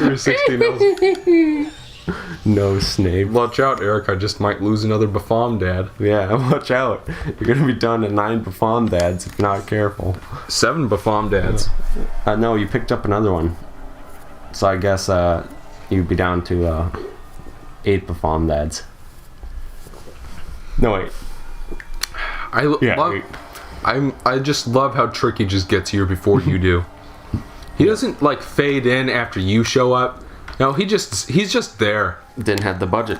360 knows. No Snape. Watch out, Eric. I just might lose another Bafom dad. Yeah, watch out. You're gonna be down to 9 Bafom dads if you're not careful. 7 Bafom dads. No, you picked up another one. So I guess you'd be down to 8 Bafom dads. No, wait. I just love how Tricky just gets here before you do. He doesn't like fade in after you show up. No, he's just there. Didn't have the budget.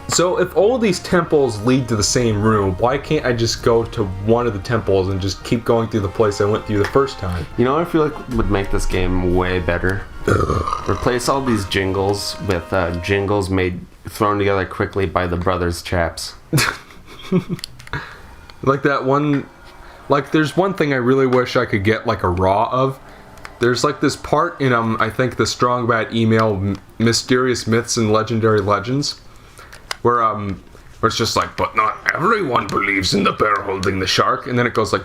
So if all these temples lead to the same room, why can't I just go to one of the temples and just keep going through the place I went through the first time? You know what I feel like would make this game way better? Replace all these jingles with jingles thrown together quickly by the brothers chaps. Like that one, like there's one thing I really wish I could get like a raw of. There's like this part in I think the Strong Bad Email Mysterious Myths and Legendary Legends, where it's just like, but not everyone believes in the bear holding the shark, and then it goes like.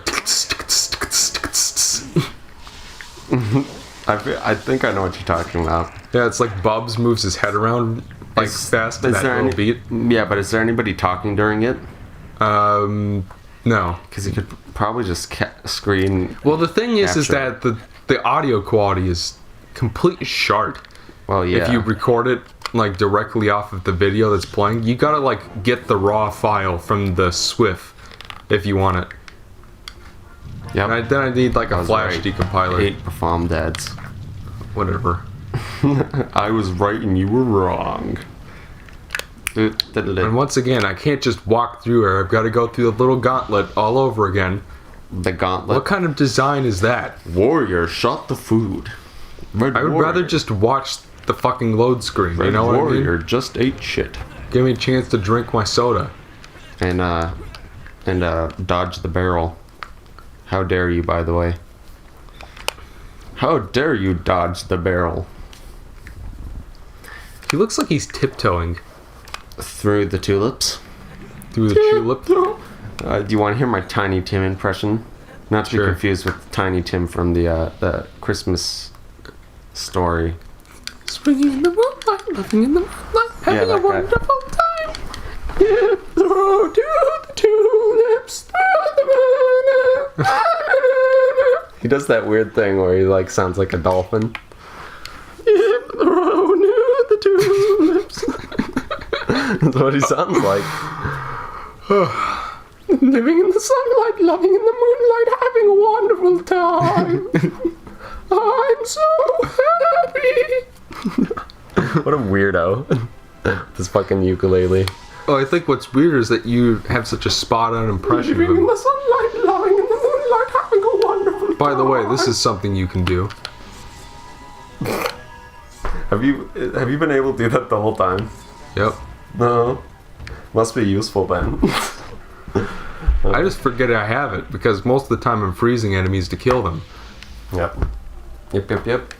I think I know what you're talking about. Yeah, it's like Bubs moves his head around like fast to that little beat. Yeah, but is there anybody talking during it? No, because you could probably just screen. Well, the thing is that the audio quality is complete shart. Well, yeah. If you record it like directly off of the video that's playing, you gotta like get the raw file from the Swift if you want it. Yeah. Then I need like a flash decompiler. 8 Bafom dads. Whatever. I was right and you were wrong. And once again, I can't just walk through here. I've got to go through the little gauntlet all over again. The gauntlet? What kind of design is that? Warrior shot the food. I would rather just watch the fucking load screen. You know what I mean? Warrior just ate shit. Give me a chance to drink my soda. And dodge the barrel. How dare you, by the way? How dare you dodge the barrel? He looks like he's tiptoeing. Through the tulips? Through the tulip? Do you want to hear my Tiny Tim impression? Not to be confused with Tiny Tim from the Christmas story. Swinging in the moonlight, living in the moonlight, having a wonderful time. Yeah, throw to the tulips, through the moon. He does that weird thing where he like sounds like a dolphin. Yeah, throw to the tulips. That's what he sounds like. Living in the sunlight, loving in the moonlight, having a wonderful time. I'm so happy. What a weirdo. This fucking ukulele. Oh, I think what's weird is that you have such a spot-on impression of Living him. in the sunlight, loving in the moonlight, having a wonderful time. By the way, this is something you can do. Have you been able to do that the whole time? Yep. No. Must be useful then. I just forget I have it because most of the time I'm freezing enemies to kill them. Yep. Yep.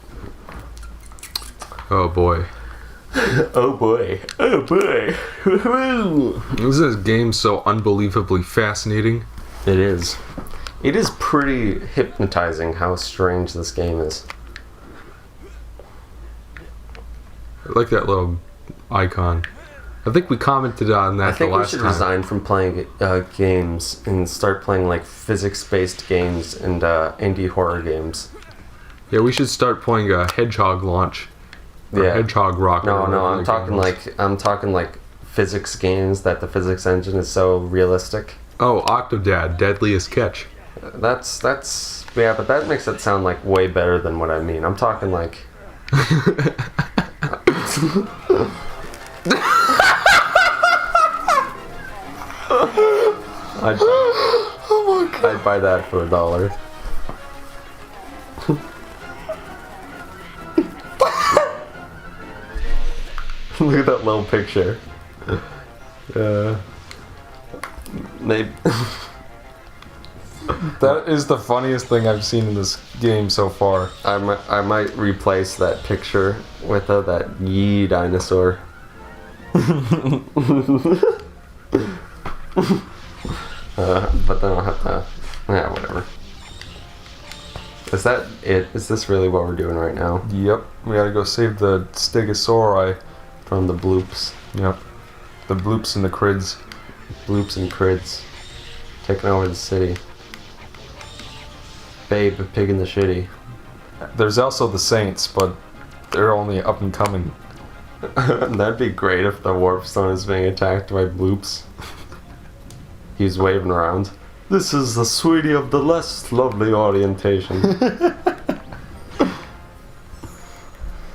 Oh boy. Oh boy. Oh boy. This game so unbelievably fascinating. It is. It is pretty hypnotizing how strange this game is. I like that little icon. I think we commented on that the last time. I think we should resign from playing games and start playing like physics-based games and indie horror games. Yeah, we should start playing a Hedgehog launch. Or Hedgehog Rocket. No, I'm talking like physics games that the physics engine is so realistic. Oh, Octodad, Deadliest Catch. That's yeah, but that makes it sound like way better than what I mean. I'm talking like I'd buy that for $1. Look at that little picture. That is the funniest thing I've seen in this game so far. I might replace that picture with that Yee dinosaur. But then I'll have to... Yeah, whatever. Is that it? Is this really what we're doing right now? Yep. We gotta go save the Stegosauri. From the bloops. Yep. The bloops and the crids. Bloops and crids. Taking over the city. Babe, pig in the shitty. There's also the Saints, but they're only up and coming. That'd be great if the warp stone is being attacked by bloops. He's waving around. This is the sweetie of the less lovely orientation.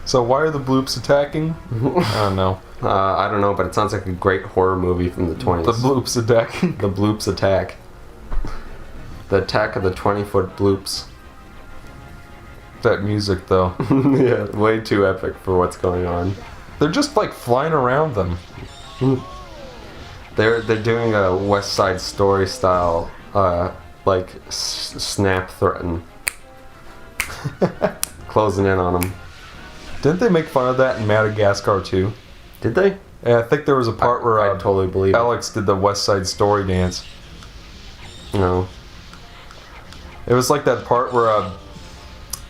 So why are the bloops attacking? I don't know. I don't know, but it sounds like a great horror movie from the 20s. The bloops attacking. The bloops attack. The attack of the 20-foot bloops. That music, though. Yeah, way too epic for what's going on. They're just like flying around them. They're doing a West Side Story style, like snap threaten, closing in on them. Didn't they make fun of that in Madagascar too? Did they? Yeah, I think there was a part where I totally believe Alex did the West Side Story dance. No. It was like that part where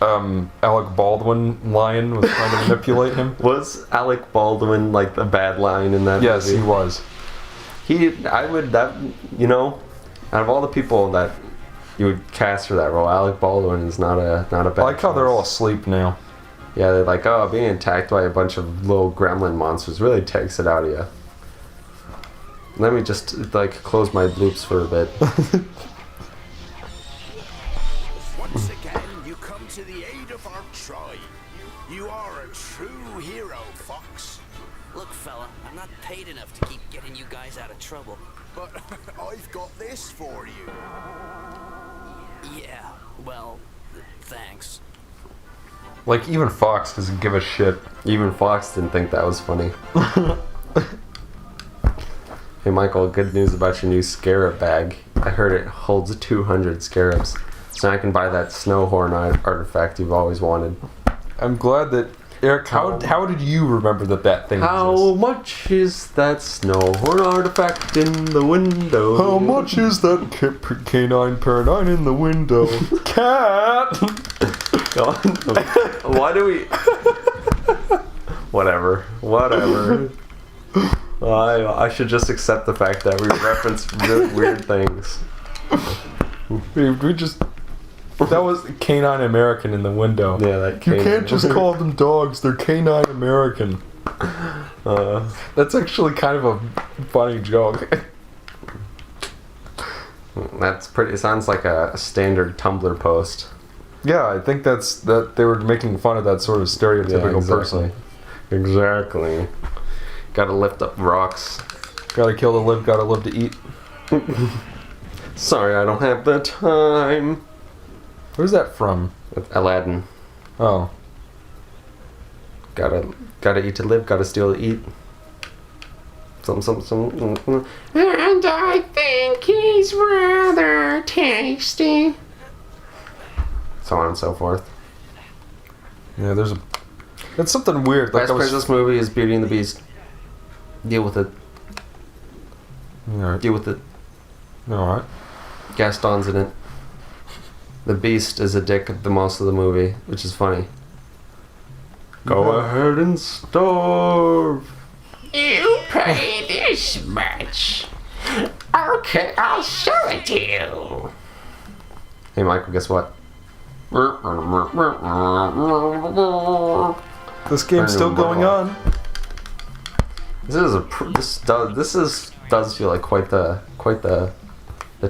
Alec Baldwin lion was trying to manipulate him. Was Alec Baldwin like the bad lion in that Yes, movie? he was. Out of all the people that you would cast for that role, Alec Baldwin is not a bad I like how they're choice. all asleep now. Yeah, they're like, oh, being attacked by a bunch of little gremlin monsters really takes it out of you. Let me just, like, close my bloops for a bit. Once again, you come to the aid of our tribe. You are a true hero, Fox. Look, fella, I'm not paid enough to keep getting you guys out of trouble. But I've got this for you. Yeah, well, thanks. Like, even Fox doesn't give a shit. Even Fox didn't think that was funny. Hey, Michael, good news about your new scarab bag. I heard it holds 200 scarabs. So now I can buy that snow horn artifact you've always wanted. I'm glad that... Eric, how did you remember that thing How exists? much is that snow horn artifact in the window? How much is that canine paradine in the window? Cat! Why do we... Whatever. I should just accept the fact that we reference really weird things. We just... That was canine American in the window. Yeah, that You canine. can't just call them dogs, they're canine American. That's actually kind of a funny joke. That's pretty... It sounds like a standard Tumblr post. Yeah, I think that they were making fun of that sort of stereotypical person. Exactly. Gotta lift up rocks. Gotta kill to live, gotta live to eat. Sorry, I don't have the time. Where's that from? Aladdin. Oh. Gotta eat to live, gotta steal to eat. Some. And I think he's rather tasty. So on and so forth. Yeah, there's a... That's something weird. Like Best part of this movie is Beauty and the Beast. Deal with it. Alright. Deal with it. Alright. Gaston's in it. The Beast is a dick the most of the movie, which is funny. Go ahead and starve. You pay this much. Okay, I'll show it to you. Hey Michael, guess what? This game's still going on. This does feel like quite the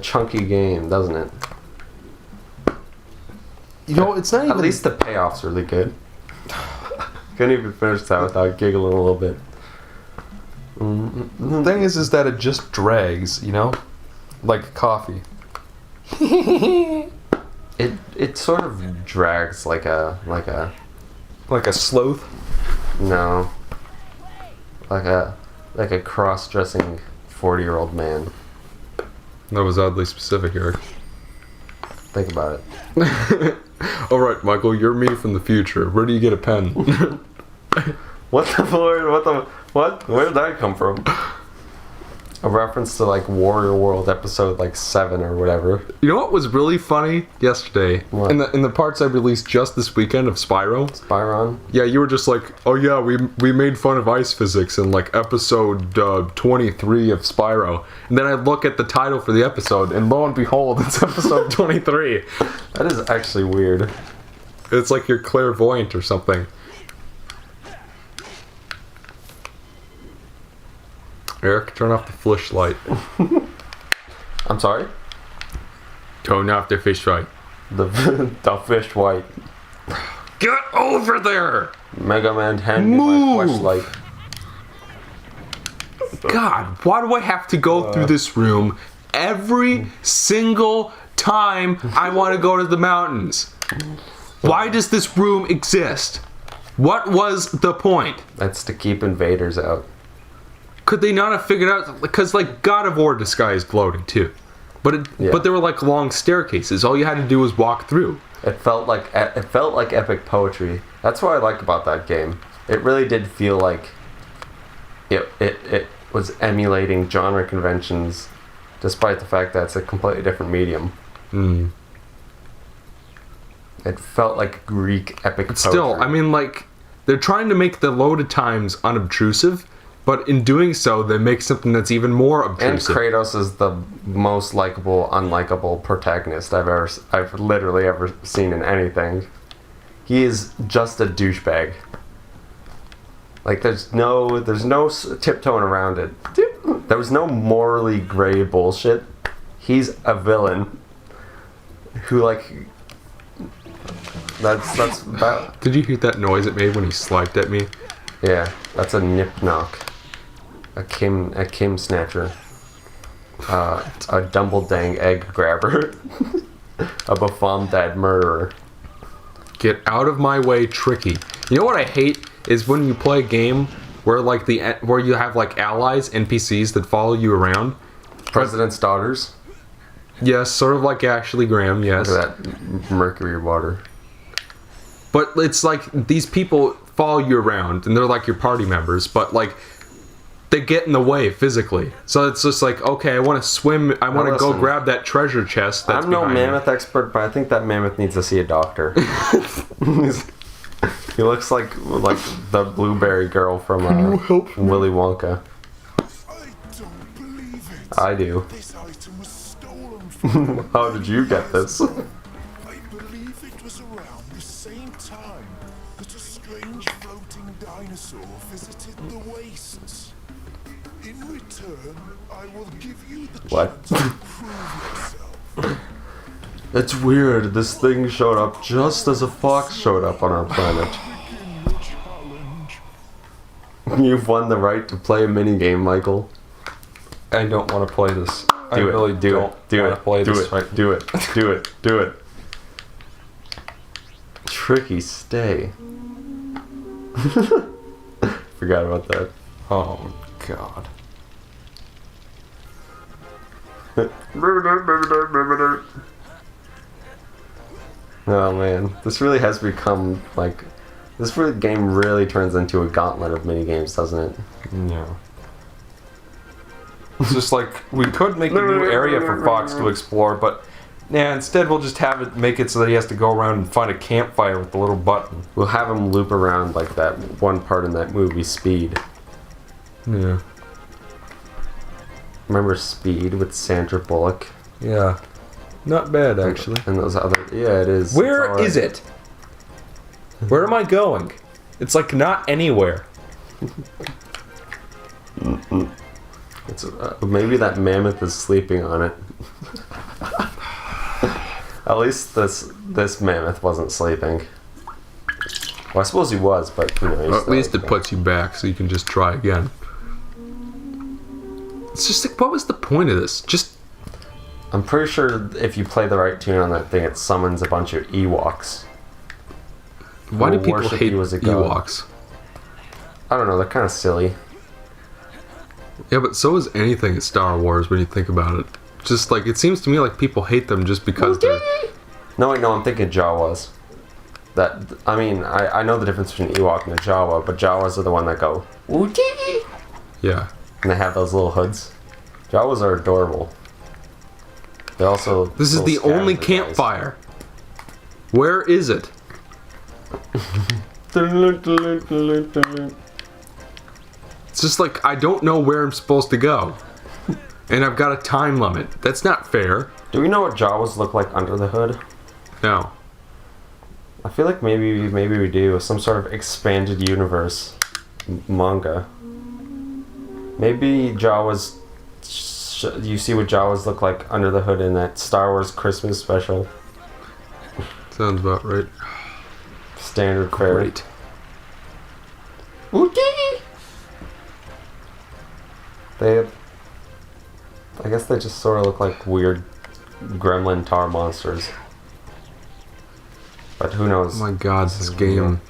chunky game, doesn't it? You know, it's not even... At least the payoff's really good. Couldn't even finish that without giggling a little bit. The thing is that it just drags, you know? Like coffee. It sort of drags like a Like a sloth? no. Like a cross-dressing 40-year-old man. That was oddly specific, Eric. Think about it. Alright, Michael, you're me from the future. Where do you get a pen? What? Where did that come from? a reference to like Warrior World episode like 7 or whatever. You know what was really funny yesterday? What? In the parts I released just this weekend of Spyro. Byron. Yeah, you were just like, oh yeah, we made fun of ice physics in like episode 23 of Spyro. And then I look at the title for the episode, and lo and behold, it's episode 23. That is actually weird. It's like you're clairvoyant or something. Eric, turn off the flashlight. I'm sorry? Turn off the flashlight. The fish white. Get over there! Mega Man hand me my Move! flashlight. God, why do I have to go through this room every single time I want to go to the mountains? Why does this room exist? What was the point? That's to keep invaders out. Could they not have figured out? Because like God of War disguise gloating too, but but there were like long staircases. All you had to do was walk through. It felt like epic poetry. That's what I like about that game. It really did feel like it was emulating genre conventions, despite the fact that it's a completely different medium. It felt like Greek epic poetry. Still, I mean, like they're trying to make the loaded times unobtrusive. But in doing so, they make something that's even more And obtrusive. Kratos is the most likable, unlikable protagonist I've literally ever seen in anything. He is just a douchebag. Like there's no tiptoeing around it. There was no morally gray bullshit. He's a villain who like. That's that. Did you hear that noise it made when he swiped at me? Yeah, that's a nip knock. A Kim snatcher. A Dumbledang egg grabber. A Bafomdad murderer. Get out of my way, tricky. You know what I hate is when you play a game where like where you have like allies, NPCs that follow you around. President's daughters. Yes, sort of like Ashley Graham. Yes, Look at that mercury water. but it's like these people follow you around and they're like your party members, but like they get in the way physically. So it's just like, okay, I want to swim. I want to go listen. grab that treasure chest. That's I'm no behind me. mammoth expert, but I think that mammoth needs to see a doctor. He looks like the blueberry girl from Willy Wonka. I don't believe it. I do. This item was stolen from How did you get this? I believe it was around the same time that a strange floating dinosaur visited the wastes. In return, I will give you the What? chance to prove yourself. It's weird. This thing showed up just as a fox showed up on our planet. Begin the challenge. You've won the right to play a minigame, Michael. I don't want to play this. I Do it. really Do don't it. Do want it. to play Do this it. right. Do it. Do it. Do it. Tricky, stay. Forgot about that. Oh God. Oh man, this really has become like game really turns into a gauntlet of mini games, doesn't it? Yeah. It's just like we could make a new area for Fox to explore, but yeah, instead we'll just have it make it so that he has to go around and find a campfire with the little button. We'll have him loop around like that one part in that movie Speed. Yeah. Remember Speed with Sandra Bullock Yeah. Not bad actually. and those other? Yeah, it is. Where is it? Where am I going? It's like not anywhere. It's maybe that mammoth is sleeping on it. At least this mammoth wasn't sleeping. Well, I suppose he was, but you know. he's Or at still least it sleeping. puts you back so you can just try again. It's just like, what was the point of this? Just I'm pretty sure if you play the right tune on that thing, it summons a bunch of Ewoks. why do Will people worship hate you as a god. Ewoks? I don't know, they're kind of silly. Yeah, but so is anything in Star Wars when you think about it. Just like it seems to me like people hate them just because they're. No, wait, no, I'm thinking Jawas. I know the difference between Ewok and a Jawa, but Jawas are the one that go, Yeah. and they have those little hoods. Jawas are adorable. They also. This is the little only scavenger guys. campfire. Where is it? It's just like, I don't know where I'm supposed to go. And I've got a time limit. That's not fair. Do we know what Jawas look like under the hood? No. I feel like maybe we do. Some sort of expanded universe manga. Maybe Jawas. You see what Jawas look like under the hood in that Star Wars Christmas special. Sounds about right. Standard fare. Great. They. I guess they just sort of look like weird gremlin tar monsters. But who knows? Oh my god, this game.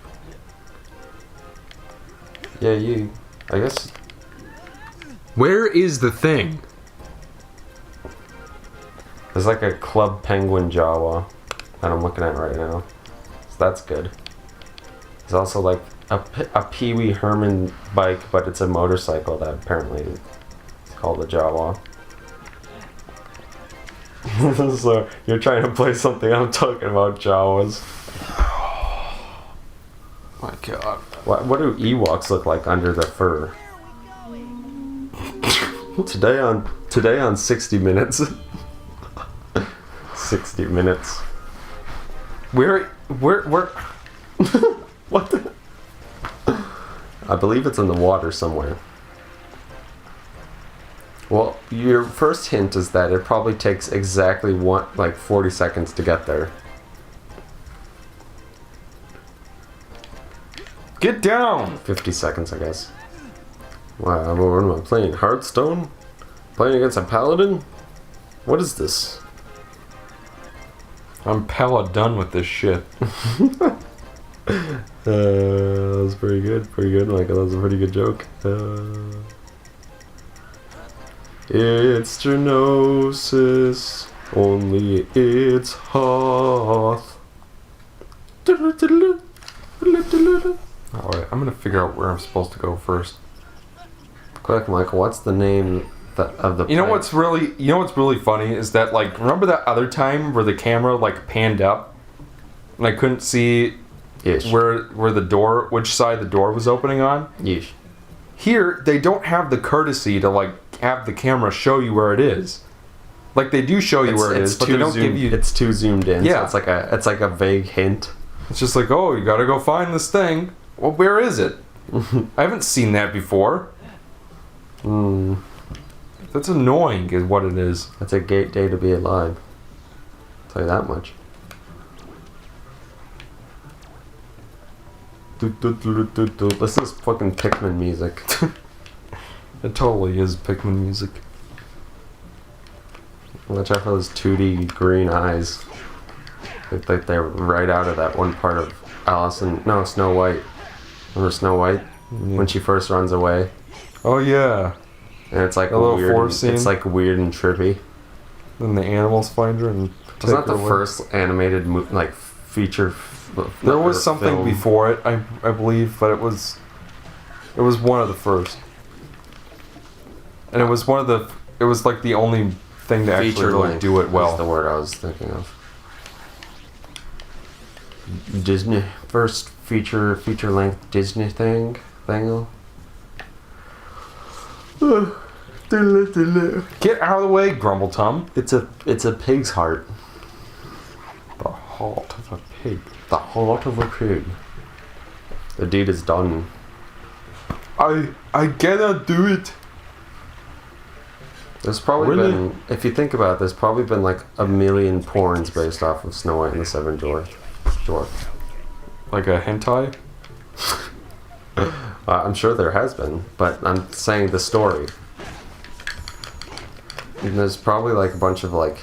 Yeah, I guess. Where is the thing? There's like a Club Penguin Jawa that I'm looking at right now. So that's good. There's also like a Pee Wee Herman bike, but it's a motorcycle that apparently is called a Jawa. So you're trying to play something, I'm talking about Jawas. My god. What do Ewoks look like under the fur? Today on 60 Minutes. 60 Minutes. Where? What the? I believe it's in the water somewhere. Well, your first hint is that it probably takes exactly 40 seconds to get there. Get down! 50 seconds, I guess. Wow, what am I playing? Hearthstone? Playing against a paladin? What is this? I'm done with this shit. That was pretty good, Michael. That was a pretty good joke. It's Genosis, only it's Hoth. Alright, I'm gonna figure out where I'm supposed to go first. Quick, Michael, what's the name of the You know plant? what's really funny is that, like, remember that other time where the camera like panned up and I couldn't see Ish. where the door, which side the door was opening on? Yeesh. Here they don't have the courtesy to like have the camera show you where it is. Like, they do show you where it is, but they don't give you. It's too zoomed in. Yeah. So it's like a vague hint. It's just like, oh, you gotta go find this thing. Well, where is it? I haven't seen that before. That's annoying, is what it is. That's a great day to be alive. I'll tell you that much. Listen to this fucking Pikmin music. It totally is Pikmin music. Watch out for those 2D green eyes. Like they're right out of that one part of Snow White. Remember Snow White? When she first runs away? Oh yeah. And it's like A little weird. forest scene. It's like weird and trippy. Then the animals find her and take It's not her the away. first animated feature. There was something film. before it, I believe, but it was one of the first. And it was like the only thing to actually Feature really length do it is well. the word I was thinking of. Disney first feature length Disney thing. Get out of the way, Grumbletum. It's a pig's heart. The heart of a pig. The heart of a pig. The deed is done. I cannot do it. There's probably Really? been, if you think about it, there's probably been like a million porns based off of Snow White and the Seven Dwarfs. Like a hentai? I'm sure there has been, but I'm saying the story. And there's probably like a bunch of like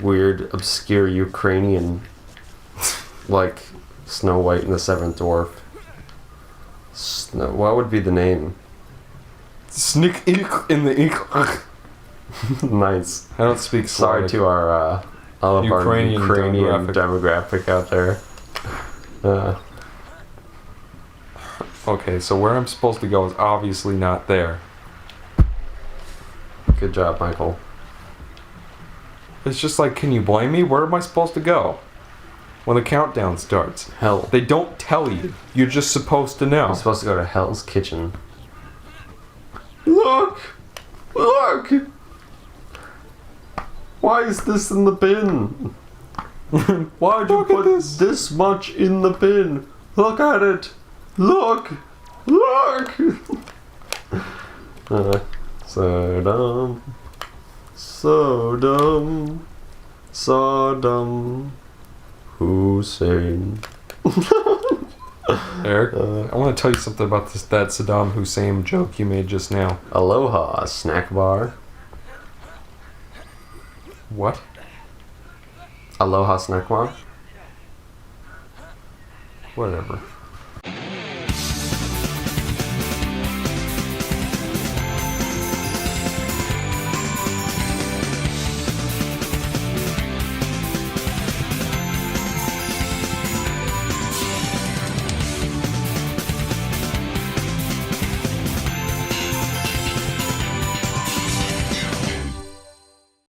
weird, obscure Ukrainian, like Snow White and the Seventh Dwarf. What would be the name? Snick ilk in the ink. Nice. I don't speak Sorry Slavic. to our all of Ukrainian our Ukrainian demographic. demographic out there. Okay, so where I'm supposed to go is obviously not there. Good job, Michael. It's just like, can you blame me? Where am I supposed to go when the countdown starts? Hell. They don't tell you. You're just supposed to know. I'm supposed to go to Hell's Kitchen. Look! Look! Why is this in the bin? Why'd you put this much in the bin? Look at it! Look! Look! So dumb. So dumb. Saddam Hussein. Eric, I want to tell you something about that Saddam Hussein joke you made just now. Aloha, snack bar. What? Aloha, snack bar. Whatever.